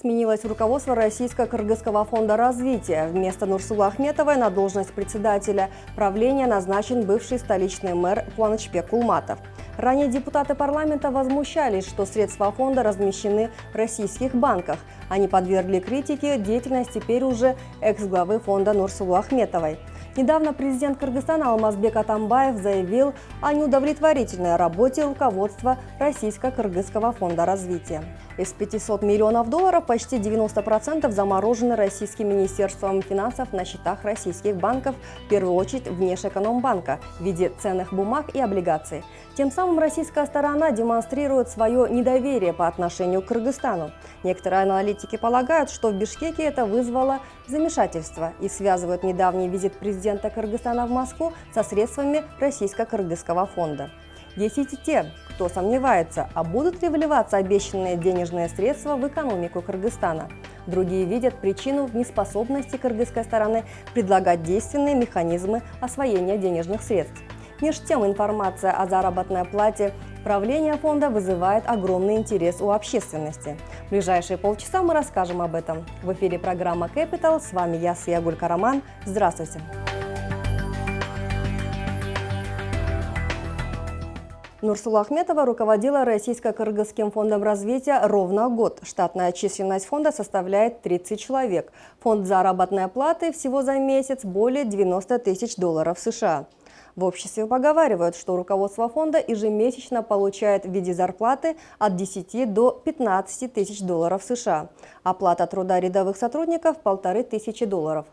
Сменилось руководство Российско-Кыргызского фонда развития. Вместо Нурсулы Ахметовой на должность председателя правления назначен бывший столичный мэр Куанычбек Кулматов. Ранее депутаты парламента возмущались, что средства фонда размещены в российских банках. Они подвергли критике деятельность теперь уже экс-главы фонда Нурсулы Ахметовой. Недавно президент Кыргызстана Алмазбек Атамбаев заявил о неудовлетворительной работе руководства Российско-Кыргызского фонда развития. Из 500 миллионов долларов почти 90% заморожены Российским министерством финансов на счетах российских банков, в первую очередь Внешэкономбанка, в виде ценных бумаг и облигаций. Тем самым российская сторона демонстрирует свое недоверие по отношению к Кыргызстану. Некоторые аналитики полагают, что в Бишкеке это вызвало замешательство и связывают недавний визит президента Кыргызстана в Москву со средствами Российско-Кыргызского фонда. Есть и те, кто сомневается, а будут ли вливаться обещанные денежные средства в экономику Кыргызстана. Другие видят причину в неспособности кыргызской стороны предлагать действенные механизмы освоения денежных средств. Между тем, информация о заработной плате правления фонда вызывает огромный интерес у общественности. В ближайшие полчаса мы расскажем об этом. В эфире программа Capital. С вами я, Сиягуль Караман. Здравствуйте. Нурсула Ахметова руководила Российско-Кыргызским фондом развития ровно год. Штатная численность фонда составляет 30 человек. Фонд заработной платы всего за месяц более 90 тысяч долларов США. В обществе поговаривают, что руководство фонда ежемесячно получает в виде зарплаты от 10 до 15 тысяч долларов США. Оплата труда рядовых сотрудников – $1500.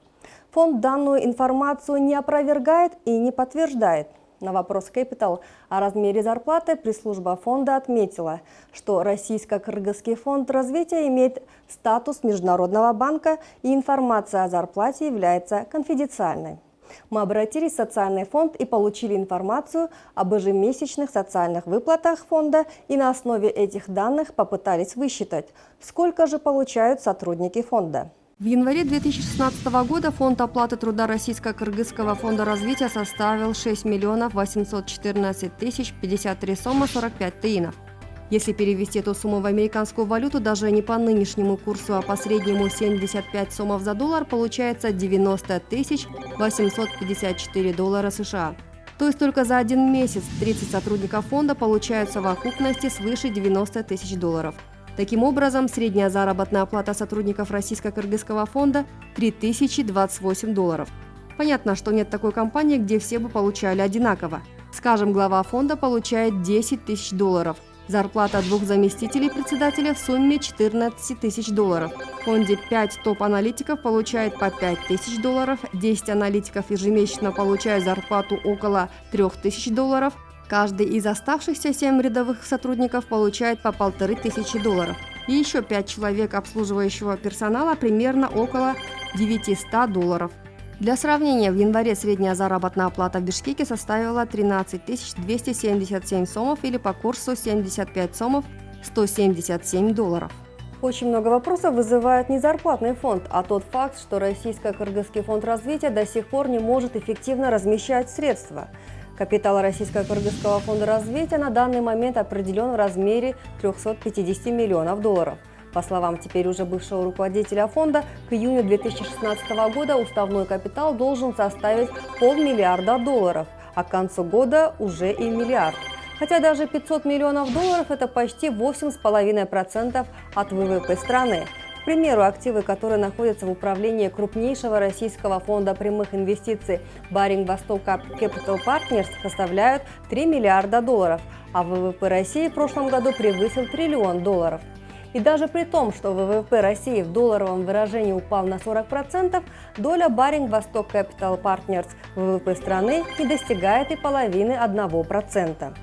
Фонд данную информацию не опровергает и не подтверждает. На вопрос Capital о размере зарплаты пресс-служба фонда отметила, что Российско-Кыргызский фонд развития имеет статус Международного банка и информация о зарплате является конфиденциальной. Мы обратились в социальный фонд и получили информацию об ежемесячных социальных выплатах фонда и на основе этих данных попытались высчитать, сколько же получают сотрудники фонда. В январе 2016 года фонд оплаты труда Российско-Кыргызского фонда развития составил 6 814 053 сомы 45 тиынов. Если перевести эту сумму в американскую валюту, даже не по нынешнему курсу, а по среднему 75 сомов за доллар, получается 90 854 доллара США. То есть только за один месяц 30 сотрудников фонда получают в совокупности свыше 90 тысяч долларов. Таким образом, средняя заработная плата сотрудников Российско-Кыргызского фонда – 3028 долларов. Понятно, что нет такой компании, где все бы получали одинаково. Скажем, глава фонда получает 10 тысяч долларов. Зарплата двух заместителей председателя в сумме 14 тысяч долларов. В фонде 5 топ-аналитиков получают по 5 тысяч долларов, 10 аналитиков ежемесячно получают зарплату около 3 тысяч долларов. Каждый из оставшихся 7 рядовых сотрудников получает по 1500 долларов. И еще 5 человек обслуживающего персонала примерно около 900 долларов. Для сравнения, в январе средняя заработная плата в Бишкеке составила 13 277 сомов или по курсу 75 сомов 177 долларов. Очень много вопросов вызывает не зарплатный фонд, а тот факт, что Российско-Кыргызский фонд развития до сих пор не может эффективно размещать средства. Капитал Российско-Кыргызского фонда развития на данный момент определен в размере 350 миллионов долларов. По словам теперь уже бывшего руководителя фонда, к июню 2016 года уставной капитал должен составить $500 миллиарда долларов, а к концу года уже и миллиард. Хотя даже 500 миллионов долларов – это почти 8,5% от ВВП страны. К примеру, активы, которые находятся в управлении крупнейшего российского фонда прямых инвестиций Baring Vostok Capital Partners, составляют $3 миллиарда долларов, а ВВП России в прошлом году превысил $1 триллион. И даже при том, что ВВП России в долларовом выражении упал на 40%, доля Baring Vostok Capital Partners в ВВП страны не достигает и половины 1%.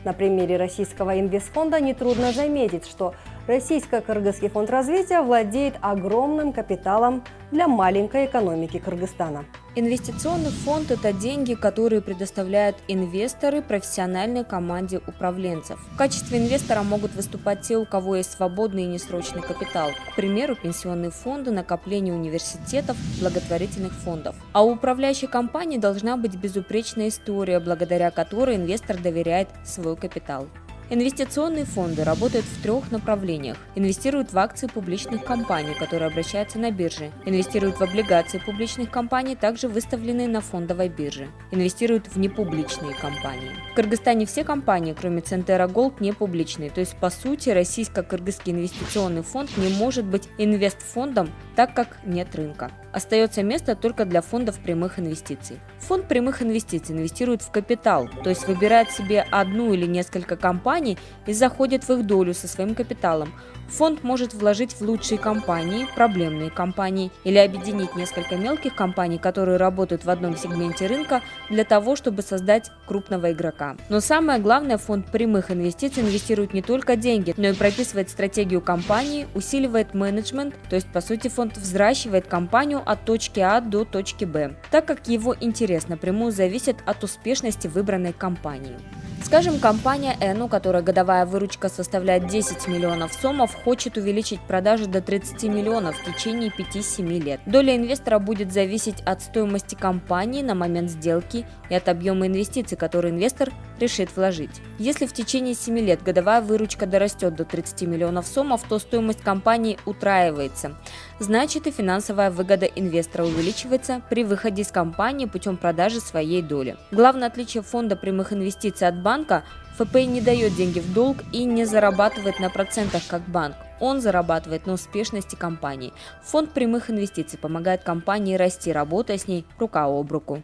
На примере российского инвестфонда нетрудно заметить, что Российско-Кыргызский фонд развития владеет огромным капиталом для маленькой экономики Кыргызстана. Инвестиционный фонд – это деньги, которые предоставляют инвесторы профессиональной команде управленцев. В качестве инвестора могут выступать те, у кого есть свободный и несрочный капитал. К примеру, пенсионные фонды, накопления университетов, благотворительных фондов. А у управляющей компании должна быть безупречная история, благодаря которой инвестор доверяет свой капитал. Инвестиционные фонды работают в трех направлениях. Инвестируют в акции публичных компаний, которые обращаются на бирже. Инвестируют в облигации публичных компаний, также выставленные на фондовой бирже. Инвестируют в непубличные компании. В Кыргызстане все компании, кроме Центера Голд, не публичные. То есть, по сути, Российско-Кыргызский инвестиционный фонд не может быть инвестфондом, так как нет рынка. Остается место только для фондов прямых инвестиций. Фонд прямых инвестиций инвестирует в капитал, то есть выбирает себе одну или несколько компаний и заходит в их долю со своим капиталом. Фонд может вложить в лучшие компании, проблемные компании или объединить несколько мелких компаний, которые работают в одном сегменте рынка, для того, чтобы создать крупного игрока. Но самое главное, фонд прямых инвестиций инвестирует не только деньги, но и прописывает стратегию компании, усиливает менеджмент, то есть по сути фонд взращивает компанию от точки А до точки Б, так как его интерес напрямую зависит от успешности выбранной компании. Скажем, компания N, у которой годовая выручка составляет 10 миллионов сомов, хочет увеличить продажи до 30 миллионов в течение 5-7 лет. Доля инвестора будет зависеть от стоимости компании на момент сделки и от объема инвестиций, которые инвестор решит вложить. Если в течение 7 лет годовая выручка дорастет до 30 миллионов сомов, то стоимость компании утраивается. Значит, и финансовая выгода инвестора увеличивается при выходе из компании путем продажи своей доли. Главное отличие фонда прямых инвестиций от банка – ФПИ не дает деньги в долг и не зарабатывает на процентах, как банк. Он зарабатывает на успешности компании. Фонд прямых инвестиций помогает компании расти, работая с ней рука об руку.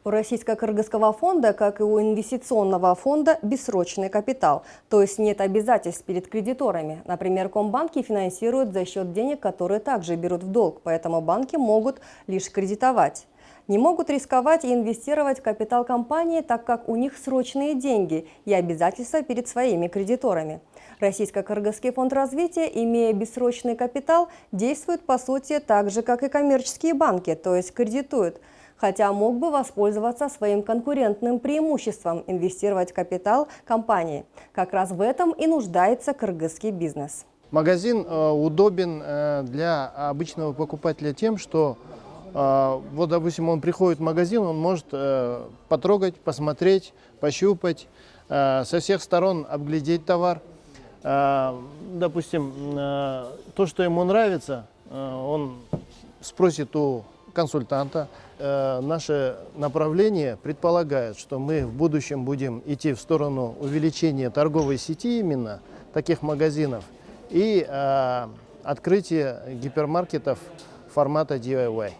У Российско-Кыргызского фонда, как и у инвестиционного фонда, бессрочный капитал, то есть нет обязательств перед кредиторами. Например, комбанки финансируют за счет денег, которые также берут в долг, поэтому банки могут лишь кредитовать. Не могут рисковать и инвестировать в капитал компании, так как у них срочные деньги и обязательства перед своими кредиторами. Российско-Кыргызский фонд развития, имея бессрочный капитал, действует по сути так же, как и коммерческие банки, то есть кредитует. Хотя мог бы воспользоваться своим конкурентным преимуществом – инвестировать в капитал компании. Как раз в этом и нуждается кыргызский бизнес. Магазин удобен для обычного покупателя тем, что вот, допустим, он приходит в магазин, он может потрогать, посмотреть, пощупать, со всех сторон обглядеть товар. Допустим, то, что ему нравится, он спросит у консультанта. Наше направление предполагает, что мы в будущем будем идти в сторону увеличения торговой сети именно таких магазинов и открытия гипермаркетов формата DIY.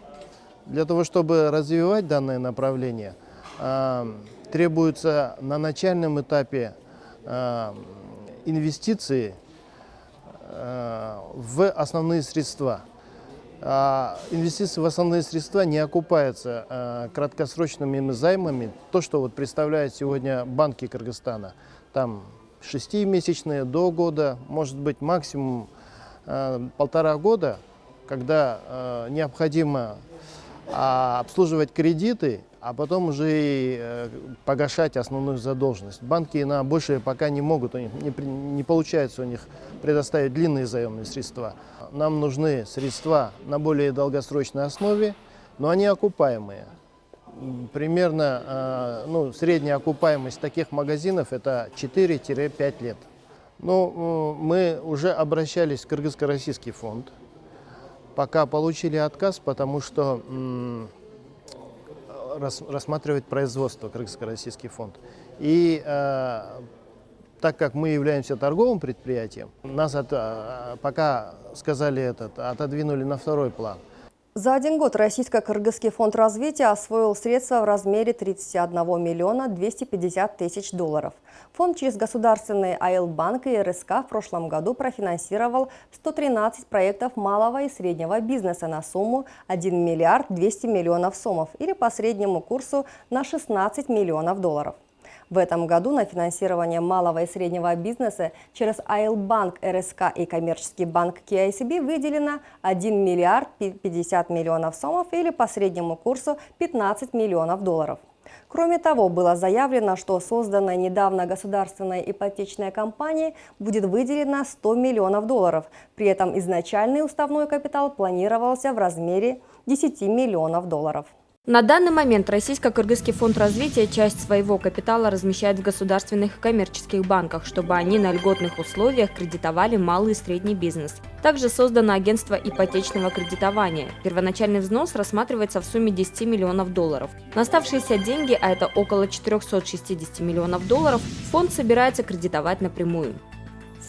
Для того, чтобы развивать данное направление, требуется на начальном этапе инвестиции в основные средства. Инвестиции в основные средства не окупаются краткосрочными займами. То, что вот представляют сегодня банки Кыргызстана, там 6-месячные до года, может быть максимум 1,5 года, когда необходимо обслуживать кредиты, а потом уже и погашать основную задолженность. Банки на большее пока не могут, не получается у них предоставить длинные заемные средства. Нам нужны средства на более долгосрочной основе, но они окупаемые. Примерно средняя окупаемость таких магазинов это 4-5 лет. Мы уже обращались в Кыргызско-Российский фонд. Пока получили отказ, потому что рассматривает производство Кыргызско-Российский фонд. И так как мы являемся торговым предприятием, нас пока сказали отодвинули на второй план. За один год Российско-Кыргызский фонд развития освоил средства в размере 31 миллиона 250 тысяч долларов. Фонд через государственные АИЛ-банк и РСК в прошлом году профинансировал 113 проектов малого и среднего бизнеса на сумму 1 миллиард 200 миллионов сомов или по среднему курсу на 16 миллионов долларов. В этом году на финансирование малого и среднего бизнеса через АИЛ-банк, РСК и коммерческий банк KICB выделено 1 миллиард 50 миллионов сомов или по среднему курсу 15 миллионов долларов. Кроме того, было заявлено, что созданной недавно государственной ипотечной компанией будет выделено 100 миллионов долларов. При этом изначальный уставной капитал планировался в размере 10 миллионов долларов. На данный момент Российско-Кыргызский фонд развития часть своего капитала размещает в государственных и коммерческих банках, чтобы они на льготных условиях кредитовали малый и средний бизнес. Также создано агентство ипотечного кредитования. Первоначальный взнос рассматривается в сумме 10 миллионов долларов. На оставшиеся деньги, а это около 460 миллионов долларов, фонд собирается кредитовать напрямую.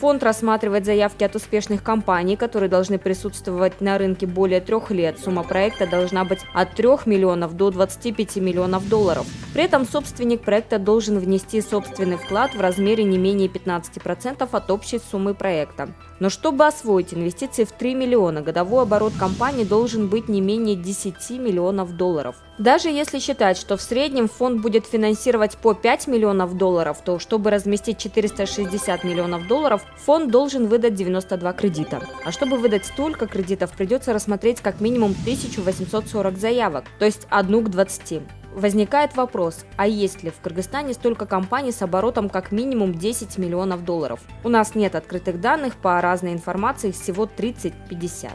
Фонд рассматривает заявки от успешных компаний, которые должны присутствовать на рынке более 3 лет. Сумма проекта должна быть от 3 миллионов до 25 миллионов долларов. При этом собственник проекта должен внести собственный вклад в размере не менее 15% от общей суммы проекта. Но чтобы освоить инвестиции в 3 миллиона, годовой оборот компании должен быть не менее 10 миллионов долларов. Даже если считать, что в среднем фонд будет финансировать по 5 миллионов долларов, то чтобы разместить 460 миллионов долларов, фонд должен выдать 92 кредита. А чтобы выдать столько кредитов, придется рассмотреть как минимум 1840 заявок, то есть 1 к 20. Возникает вопрос, а есть ли в Кыргызстане столько компаний с оборотом как минимум 10 миллионов долларов? У нас нет открытых данных, по разной информации всего 30-50.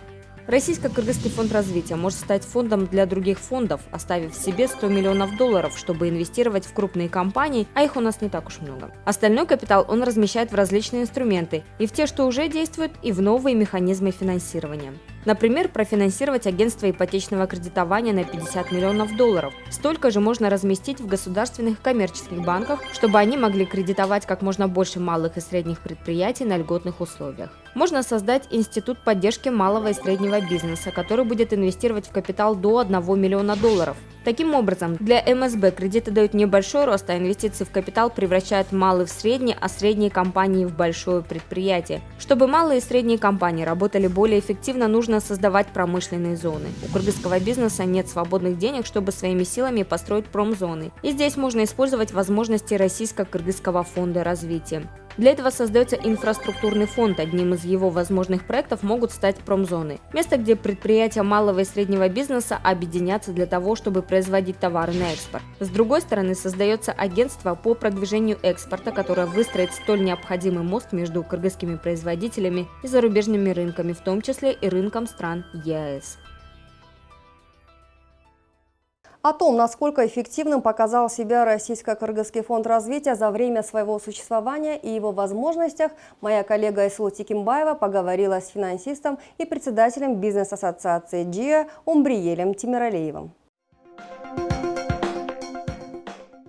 Российско-Кыргызский фонд развития может стать фондом для других фондов, оставив себе 100 миллионов долларов, чтобы инвестировать в крупные компании, а их у нас не так уж много. Остальной капитал он размещает в различные инструменты, и в те, что уже действуют, и в новые механизмы финансирования. Например, профинансировать агентство ипотечного кредитования на 50 миллионов долларов. Столько же можно разместить в государственных и коммерческих банках, чтобы они могли кредитовать как можно больше малых и средних предприятий на льготных условиях. Можно создать институт поддержки малого и среднего бизнеса, который будет инвестировать в капитал до 1 миллиона долларов. Таким образом, для МСБ кредиты дают небольшой рост, а инвестиции в капитал превращают малый в средний, а средние компании в большое предприятие. Чтобы малые и средние компании работали более эффективно, нужно создавать промышленные зоны. У кыргызского бизнеса нет свободных денег, чтобы своими силами построить промзоны. И здесь можно использовать возможности Российско-Кыргызского фонда развития. Для этого создается инфраструктурный фонд. Одним из его возможных проектов могут стать промзоны. Место, где предприятия малого и среднего бизнеса объединятся для того, чтобы производить товары на экспорт. С другой стороны, создается агентство по продвижению экспорта, которое выстроит столь необходимый мост между кыргызскими производителями и зарубежными рынками, в том числе и рынком стран ЕАЭС. О том, насколько эффективным показал себя Российско-Кыргызский фонд развития за время своего существования и его возможностях, моя коллега Айсулу Тикимбаева поговорила с финансистом и председателем бизнес-ассоциации ДЖИА Умбриелем Тимиралеевым.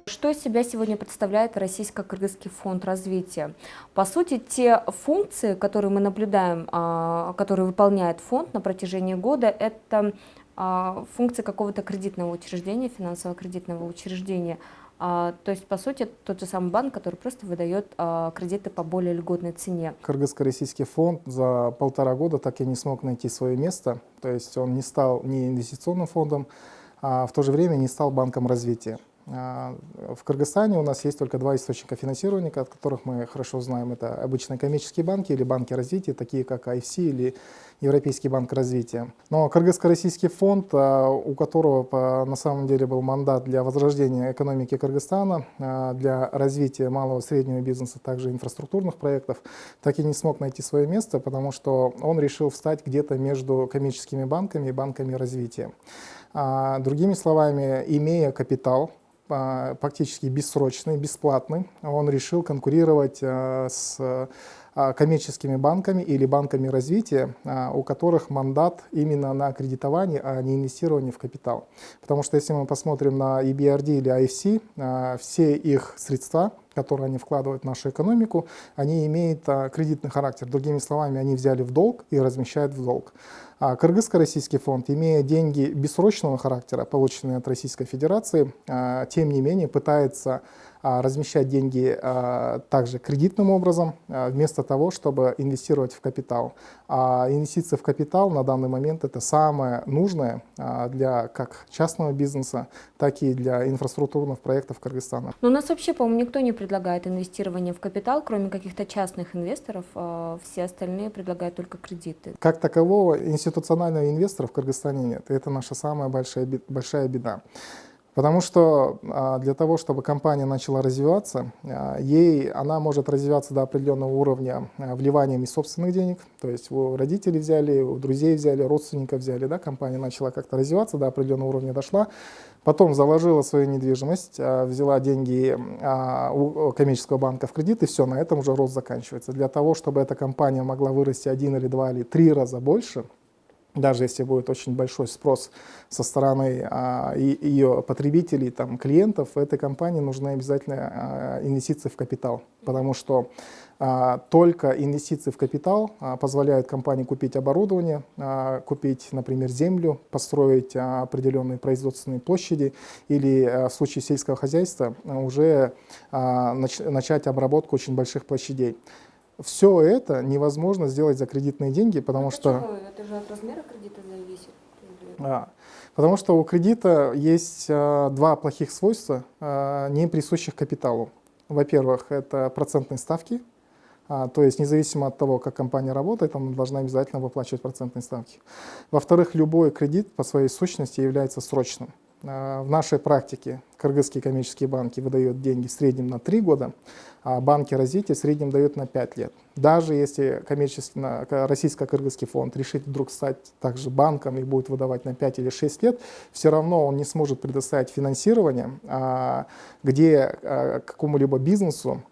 Что из себя сегодня представляет Российско-Кыргызский фонд развития? По сути, те функции, которые мы наблюдаем, которые выполняет фонд на протяжении года, это функции какого-то кредитного учреждения, финансово-кредитного учреждения. То есть, по сути, тот же самый банк, который просто выдает кредиты по более льготной цене. Кыргызско-российский фонд за 1,5 года так и не смог найти свое место. То есть он не стал ни инвестиционным фондом, а в то же время не стал банком развития. В Кыргызстане у нас есть только 2 источника финансирования, от которых мы хорошо знаем. Это обычные коммерческие банки или банки развития, такие как IFC или Европейский банк развития. Но Кыргызско-российский фонд, у которого на самом деле был мандат для возрождения экономики Кыргызстана, для развития малого и среднего бизнеса, также инфраструктурных проектов, так и не смог найти свое место, потому что он решил встать где-то между коммерческими банками и банками развития. Другими словами, имея капитал, практически бессрочный, бесплатный, он решил конкурировать с коммерческими банками или банками развития, у которых мандат именно на кредитование, а не инвестирование в капитал. Потому что если мы посмотрим на EBRD или IFC, все их средства, которые они вкладывают в нашу экономику, они имеют кредитный характер. Другими словами, они взяли в долг и размещают в долг. А Кыргызско-российский фонд, имея деньги бессрочного характера, полученные от Российской Федерации, тем не менее пытается размещать деньги также кредитным образом, вместо того, чтобы инвестировать в капитал. А инвестиции в капитал на данный момент это самое нужное для как частного бизнеса, так и для инфраструктурных проектов Кыргызстана. Но у нас вообще, по-моему, никто не предлагает инвестирование в капитал, кроме каких-то частных инвесторов, все остальные предлагают только кредиты. Как такового институционального инвестора в Кыргызстане нет. Это наша самая большая беда. Потому что для того, чтобы компания начала развиваться, она может развиваться до определенного уровня вливанием из собственных денег. То есть у родителей взяли, у друзей взяли, родственников взяли. Да, компания начала как-то развиваться, до определенного уровня дошла. Потом заложила свою недвижимость, взяла деньги у коммерческого банка в кредит, и все, на этом уже рост заканчивается. Для того, чтобы эта компания могла вырасти 1 или 2 или 3 раза больше, даже если будет очень большой спрос со стороны ее потребителей, там, клиентов, этой компании нужны обязательно инвестиции в капитал, потому что только инвестиции в капитал позволяют компании купить оборудование, купить, например, землю, построить определенные производственные площади или в случае сельского хозяйства уже начать обработку очень больших площадей. Все это невозможно сделать за кредитные деньги, потому что... Это же от размера кредита зависит. Потому что у кредита есть два плохих свойства, не присущих капиталу. Во-первых, это процентные ставки, то есть независимо от того, как компания работает, она должна обязательно выплачивать процентные ставки. Во-вторых, любой кредит по своей сущности является срочным. В нашей практике кыргызские коммерческие банки выдают деньги в среднем на 3 года, а банки развития в среднем дают на 5 лет. Даже если российско-кыргызский фонд решит вдруг стать также банком и будет выдавать на 5 или 6 лет, все равно он не сможет предоставить финансирование, где какому-либо бизнесу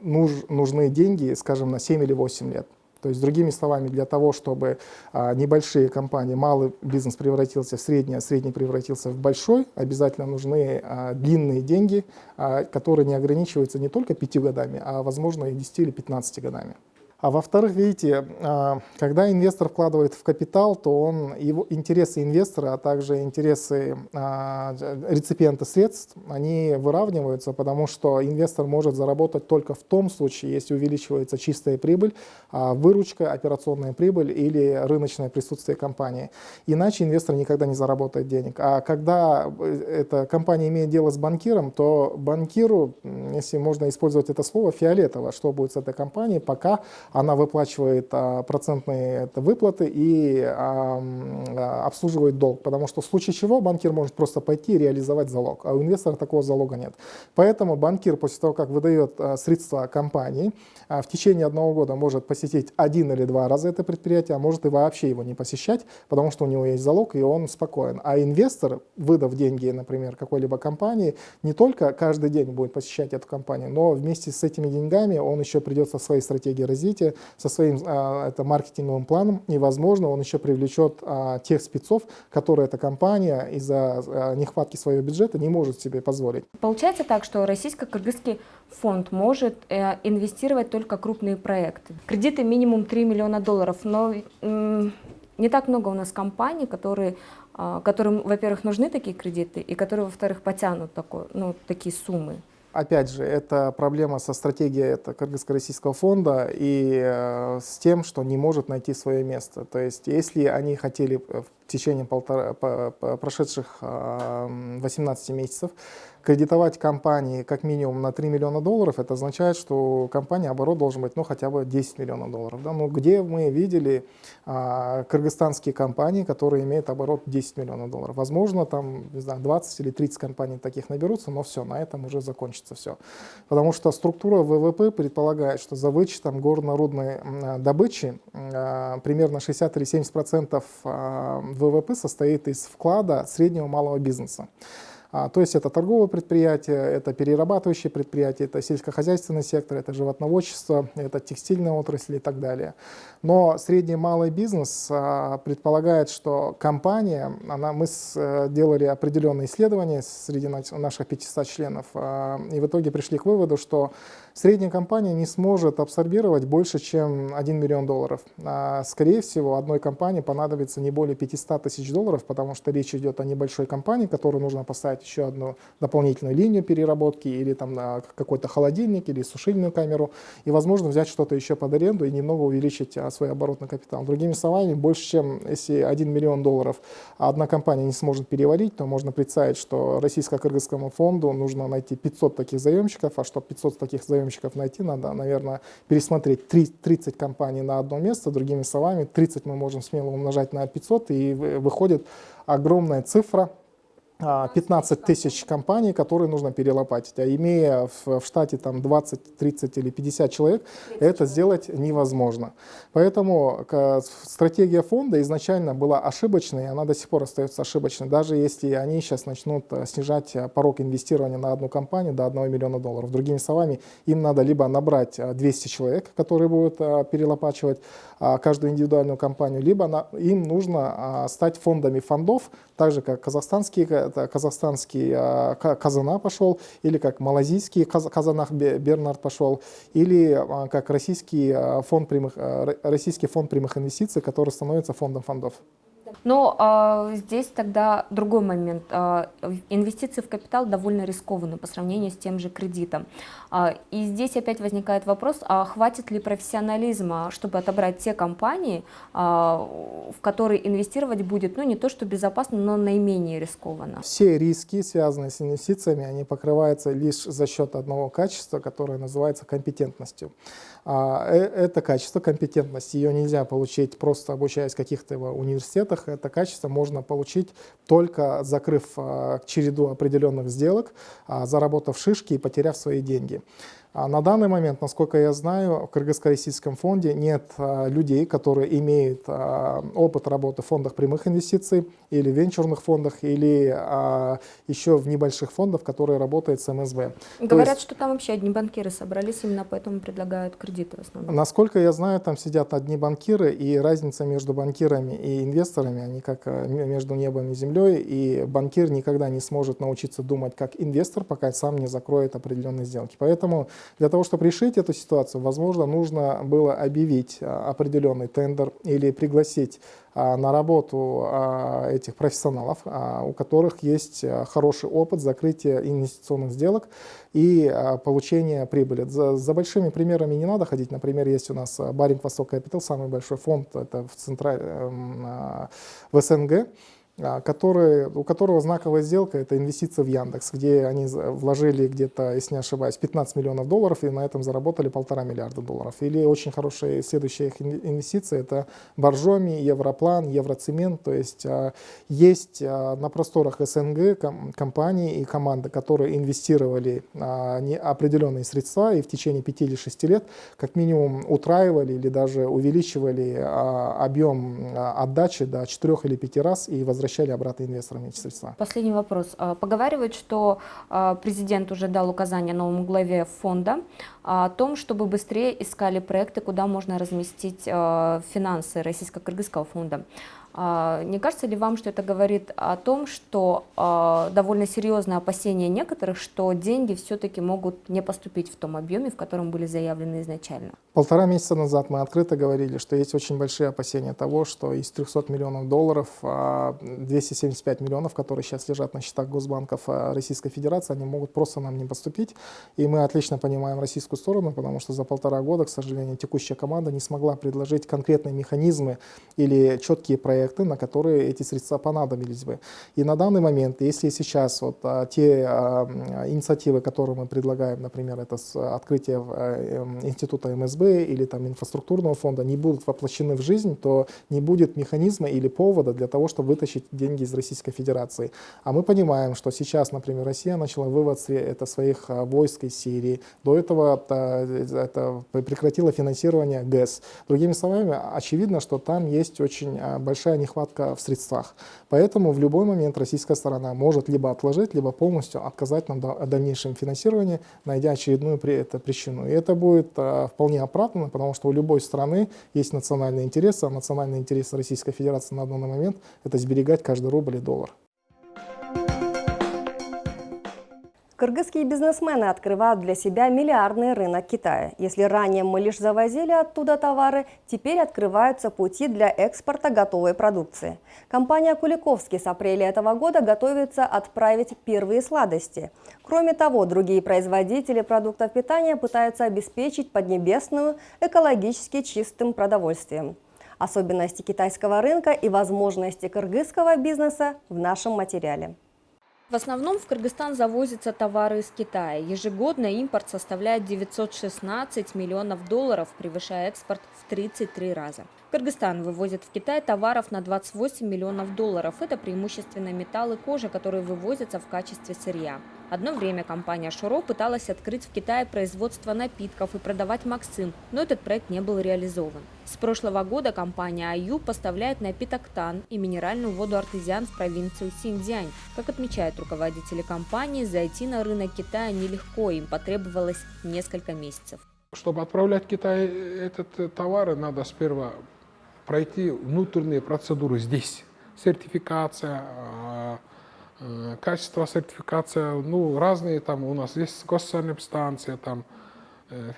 нужны деньги, скажем, на 7 или 8 лет. То есть, другими словами, для того, чтобы небольшие компании, малый бизнес превратился в средний, а средний превратился в большой, обязательно нужны длинные деньги, которые не ограничиваются не только 5 годами, а, возможно, и 10 или 15 годами. А во-вторых, видите, когда инвестор вкладывает в капитал, то его интересы инвестора, а также интересы реципиента средств, они выравниваются, потому что инвестор может заработать только в том случае, если увеличивается чистая прибыль, выручка, операционная прибыль или рыночное присутствие компании. Иначе инвестор никогда не заработает денег. А когда эта компания имеет дело с банкиром, то банкиру, если можно использовать это слово, фиолетово, что будет с этой компанией, пока она выплачивает процентные выплаты и обслуживает долг, потому что в случае чего банкир может просто пойти и реализовать залог, а у инвестора такого залога нет. Поэтому банкир после того, как выдает средства компании, в течение 1 года может посетить 1 или 2 раза это предприятие, а может и вообще его не посещать, потому что у него есть залог и он спокоен. А инвестор, выдав деньги, например, какой-либо компании, не только каждый день будет посещать эту компанию, но вместе с этими деньгами он еще придет со своей стратегией развития, со своим маркетинговым планом, и, возможно, он еще привлечет тех спецов, которые эта компания из-за нехватки своего бюджета не может себе позволить. Получается так, что российско-кыргызский фонд может инвестировать только крупные проекты. Кредиты минимум $3 миллиона, но не так много у нас компаний, которым, во-первых, нужны такие кредиты, и которые, во-вторых, потянут такие суммы. Опять же, это проблема со стратегией Кыргызско-российского фонда и с тем, что не может найти свое место. То есть, если они хотели в течение прошедших 18 месяцев кредитовать компании как минимум на $3 миллиона, это означает, что у компании оборот должен быть хотя бы $10 миллионов. Да? Но где мы видели кыргызстанские компании, которые имеют оборот $10 миллионов? Возможно, там, не знаю, 20 или 30 компаний таких наберутся, но все, на этом уже закончится все. Потому что структура ВВП предполагает, что за вычетом горно-рудной добычи примерно 60 или 70% ВВП состоит из вклада среднего и малого бизнеса. То есть это торговые предприятия, это перерабатывающие предприятия, это сельскохозяйственный сектор, это животноводчество, это текстильная отрасль и так далее. Но средний и малый бизнес предполагает, что компания, мы делали определенные исследования среди наших 500 членов, и в итоге пришли к выводу, что средняя компания не сможет абсорбировать больше, чем $1 миллион. Скорее всего, одной компании понадобится не более $500 тысяч, потому что речь идет о небольшой компании, которую нужно поставить еще одну дополнительную линию переработки или там какой-то холодильник или сушильную камеру, и, возможно, взять что-то еще под аренду и немного увеличить свой оборотный капитал. Другими словами, больше, чем если $1 миллион одна компания не сможет переварить, то можно представить, что российско-кыргызскому фонду нужно найти 500 таких заемщиков, а чтобы 500 таких заемщиков найти, надо, наверное, пересмотреть 30 компаний на одно место. Другими словами, 30 мы можем смело умножать на 500, и выходит огромная цифра, 15 тысяч компаний, которые нужно перелопатить. А имея в штате там 20, 30 или 50 человек, это сделать невозможно. Поэтому стратегия фонда изначально была ошибочной, и она до сих пор остается ошибочной. Даже если они сейчас начнут снижать порог инвестирования на одну компанию до $1 миллиона. Другими словами, им надо либо набрать 200 человек, которые будут перелопачивать каждую индивидуальную компанию, либо им нужно стать фондами фондов, так же как казахстанский Казана пошел, или как малазийский Казанах Бернард пошел, или как российский фонд прямых инвестиций, который становится фондом фондов. Но здесь тогда другой момент. Инвестиции в капитал довольно рискованны по сравнению с тем же кредитом. И здесь опять возникает вопрос, а хватит ли профессионализма, чтобы отобрать те компании, в которые инвестировать будет, ну, не то что безопасно, но наименее рискованно? Все риски, связанные с инвестициями, они покрываются лишь за счет одного качества, которое называется компетентностью. Это качество, компетентность, ее нельзя получить, просто обучаясь в каких-то университетах. Это качество можно получить только закрыв череду определенных сделок, заработав шишки и потеряв свои деньги. На данный момент, насколько я знаю, в Кыргызско-Российском фонде нет людей, которые имеют опыт работы в фондах прямых инвестиций или венчурных фондах, или еще в небольших фондах, которые работают с МСБ. Говорят, что там вообще одни банкиры собрались, именно поэтому предлагают кредиты в основном. Насколько я знаю, там сидят одни банкиры, и разница между банкирами и инвесторами, они как между небом и землей, и банкир никогда не сможет научиться думать как инвестор, пока сам не закроет определенные сделки. Поэтому для того, чтобы решить эту ситуацию, возможно, нужно было объявить определенный тендер или пригласить на работу этих профессионалов, у которых есть хороший опыт закрытия инвестиционных сделок и получения прибыли. За большими примерами не надо ходить. Например, есть у нас Баринг Восток Капитал, самый большой фонд это в СНГ, у которого знаковая сделка – это инвестиция в Яндекс, где они вложили где-то, если не ошибаюсь, $15 миллионов и на этом заработали $1,5 миллиарда. Или очень хорошая следующая их инвестиция – это Боржоми, Европлан, Евроцемент. То есть есть на просторах СНГ компании и команды, которые инвестировали определенные средства и в течение 5 или 6 лет как минимум утраивали или даже увеличивали объем отдачи до 4 или 5 раз и возвращали обратно инвесторам эти средства. Последний вопрос. Поговаривают, что президент уже дал указание новому главе фонда о том, чтобы быстрее искали проекты, куда можно разместить финансы Российско-Кыргызского фонда. Не кажется ли вам, что это говорит о том, что довольно серьезное опасение некоторых, что деньги все-таки могут не поступить в том объеме, в котором были заявлены изначально? 1,5 месяца назад мы открыто говорили, что есть очень большие опасения того, что из $300 миллионов 275 миллионов, которые сейчас лежат на счетах госбанков Российской Федерации, они могут просто нам не поступить. И мы отлично понимаем российскую сторону, потому что за 1,5 года, к сожалению, текущая команда не смогла предложить конкретные механизмы или четкие проекты, на которые эти средства понадобились бы. И на данный момент, если сейчас те инициативы, которые мы предлагаем, например, это открытие института МСБ или там инфраструктурного фонда, не будут воплощены в жизнь, то не будет механизма или повода для того, чтобы вытащить деньги из Российской Федерации. А мы понимаем, что сейчас, например, Россия начала вывод своих войск из Сирии. До этого это прекратило финансирование ГЭС. Другими словами, очевидно, что там есть очень большая нехватка в средствах. Поэтому в любой момент российская сторона может либо отложить, либо полностью отказать нам о дальнейшем финансировании, найдя очередную причину. И это будет вполне оправданно, потому что у любой страны есть национальные интересы, а национальные интересы Российской Федерации на данный момент – это сберегать каждый рубль и доллар. Кыргызские бизнесмены открывают для себя миллиардный рынок Китая. Если ранее мы лишь завозили оттуда товары, теперь открываются пути для экспорта готовой продукции. Компания Куликовский с апреля этого года готовится отправить первые сладости. Кроме того, другие производители продуктов питания пытаются обеспечить Поднебесную экологически чистым продовольствием. Особенности китайского рынка и возможности кыргызского бизнеса в нашем материале. В основном в Кыргызстан завозятся товары из Китая. Ежегодно импорт составляет 916 миллионов долларов, превышая экспорт в 33 раза. Кыргызстан вывозит в Китай товаров на 28 миллионов долларов. Это преимущественно металл и кожа, которые вывозятся в качестве сырья. Одно время компания Шуро пыталась открыть в Китае производство напитков и продавать Максим, но этот проект не был реализован. С прошлого года компания Аю поставляет напиток Тан и минеральную воду Артезиан в провинцию Синьцзянь. Как отмечают руководители компании, зайти на рынок Китая нелегко, им потребовалось несколько месяцев. Чтобы отправлять в Китай этот товар, надо сперва пройти внутренние процедуры здесь. Сертификация, качество сертификация, разные там у нас есть госсанэпстанция, там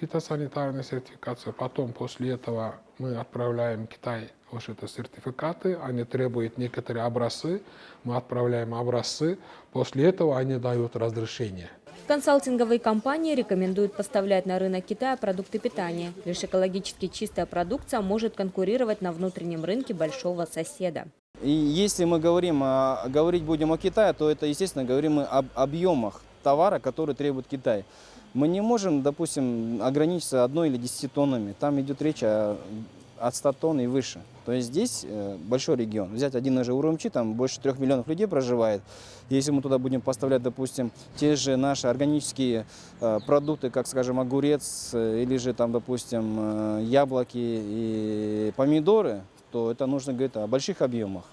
фитосанитарная сертификация. Потом после этого мы отправляем в Китай это сертификаты, они требуют некоторые образцы, мы отправляем образцы, после этого они дают разрешение. Консалтинговые компании рекомендуют поставлять на рынок Китая продукты питания. Лишь экологически чистая продукция может конкурировать на внутреннем рынке большого соседа. И если мы говорить будем о Китае, то это, естественно, говорим мы об объемах товара, который требует Китай. Мы не можем, допустим, ограничиться 1 или 10 тоннами. Там идет речь от 100 тонн и выше. То есть здесь большой регион. Взять один же Урумчи, там больше 3 миллионов людей проживает. Если мы туда будем поставлять, допустим, те же наши органические продукты, как, скажем, огурец или же, там, допустим, яблоки и помидоры, то это нужно говорить о больших объемах.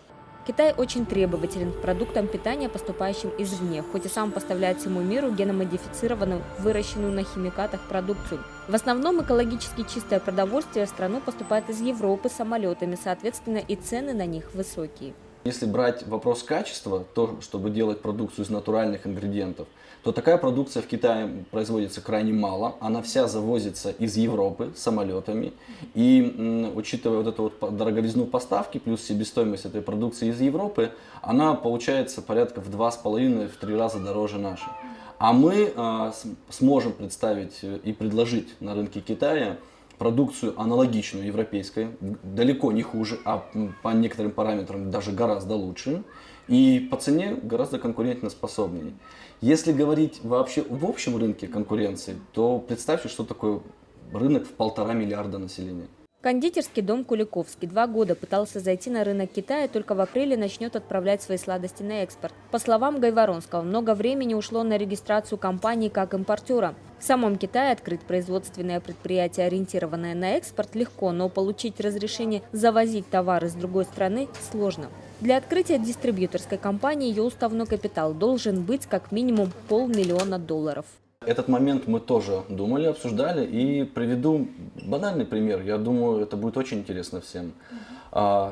Китай очень требователен к продуктам питания, поступающим извне, хоть и сам поставляет всему миру геномодифицированную, выращенную на химикатах продукцию. В основном экологически чистое продовольствие в страну поступает из Европы самолетами, соответственно, и цены на них высокие. Если брать вопрос качества, то, чтобы делать продукцию из натуральных ингредиентов, то такая продукция в Китае производится крайне мало. Она вся завозится из Европы самолетами. И учитывая вот эту вот дороговизну поставки плюс себестоимость этой продукции из Европы, она получается порядка в 2,5-3 раза дороже нашей. А мы сможем представить и предложить на рынке Китая продукцию аналогичную европейской, далеко не хуже, а по некоторым параметрам даже гораздо лучше, и по цене гораздо конкурентоспособнее. Если говорить вообще в общем рынке конкуренции, то представьте, что такое рынок в 1,5 миллиарда населения. Кондитерский дом Куликовский 2 года пытался зайти на рынок Китая и только в апреле начнет отправлять свои сладости на экспорт. По словам Гайворонского, много времени ушло на регистрацию компании как импортера. В самом Китае открыть производственное предприятие, ориентированное на экспорт, легко, но получить разрешение завозить товары из другой страны сложно. Для открытия дистрибьюторской компании ее уставной капитал должен быть как минимум $500 000. Этот момент мы тоже думали, обсуждали, и приведу банальный пример. Я думаю, это будет очень интересно всем.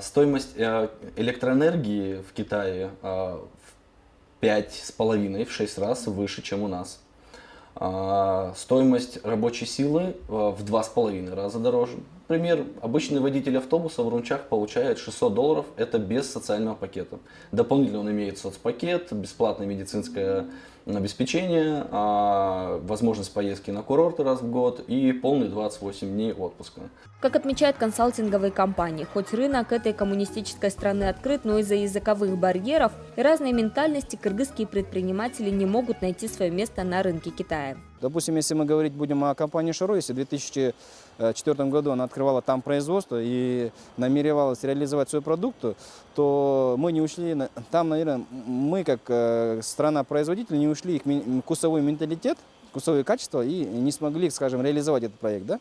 Стоимость электроэнергии в Китае в 5,5, в 6 раз выше, чем у нас. Стоимость рабочей силы в 2,5 раза дороже. Например, обычный водитель автобуса в Урумчах получает $600, это без социального пакета. Дополнительно он имеет соцпакет, бесплатное медицинское обеспечение, возможность поездки на курорты раз в год и полные 28 дней отпуска. Как отмечают консалтинговые компании, хоть рынок этой коммунистической страны открыт, но из-за языковых барьеров и разной ментальности кыргызские предприниматели не могут найти свое место на рынке Китая. Допустим, если мы говорить будем о компании Шуро, если в 2004 году она открывала там производство и намеревалась реализовать свой продукт, то мы не ушли, там, наверное, мы как страна-производитель не ушли их вкусовой менталитет, вкусовые качества и не смогли, скажем, реализовать этот проект, да?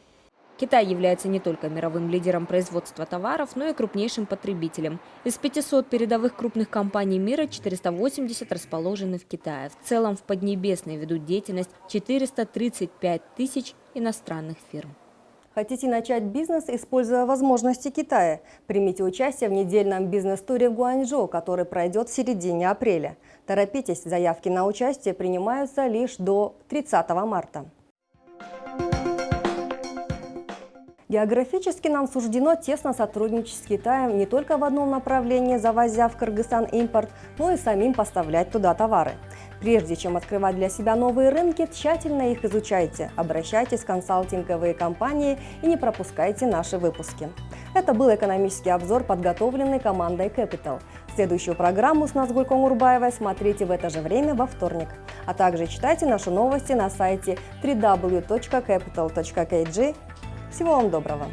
Китай является не только мировым лидером производства товаров, но и крупнейшим потребителем. Из 500 передовых крупных компаний мира 480 расположены в Китае. В целом в Поднебесной ведут деятельность 435 тысяч иностранных фирм. Хотите начать бизнес, используя возможности Китая? Примите участие в недельном бизнес-туре в Гуанчжоу, который пройдет в середине апреля. Торопитесь, заявки на участие принимаются лишь до 30 марта. Географически нам суждено тесно сотрудничать с Китаем не только в одном направлении, завозя в Кыргызстан импорт, но и самим поставлять туда товары. Прежде чем открывать для себя новые рынки, тщательно их изучайте, обращайтесь в консалтинговые компании и не пропускайте наши выпуски. Это был экономический обзор, подготовленный командой Capital. Следующую программу с Назгуль Конгурбаевой смотрите в это же время во вторник. А также читайте наши новости на сайте www.capital.kg. Всего вам доброго!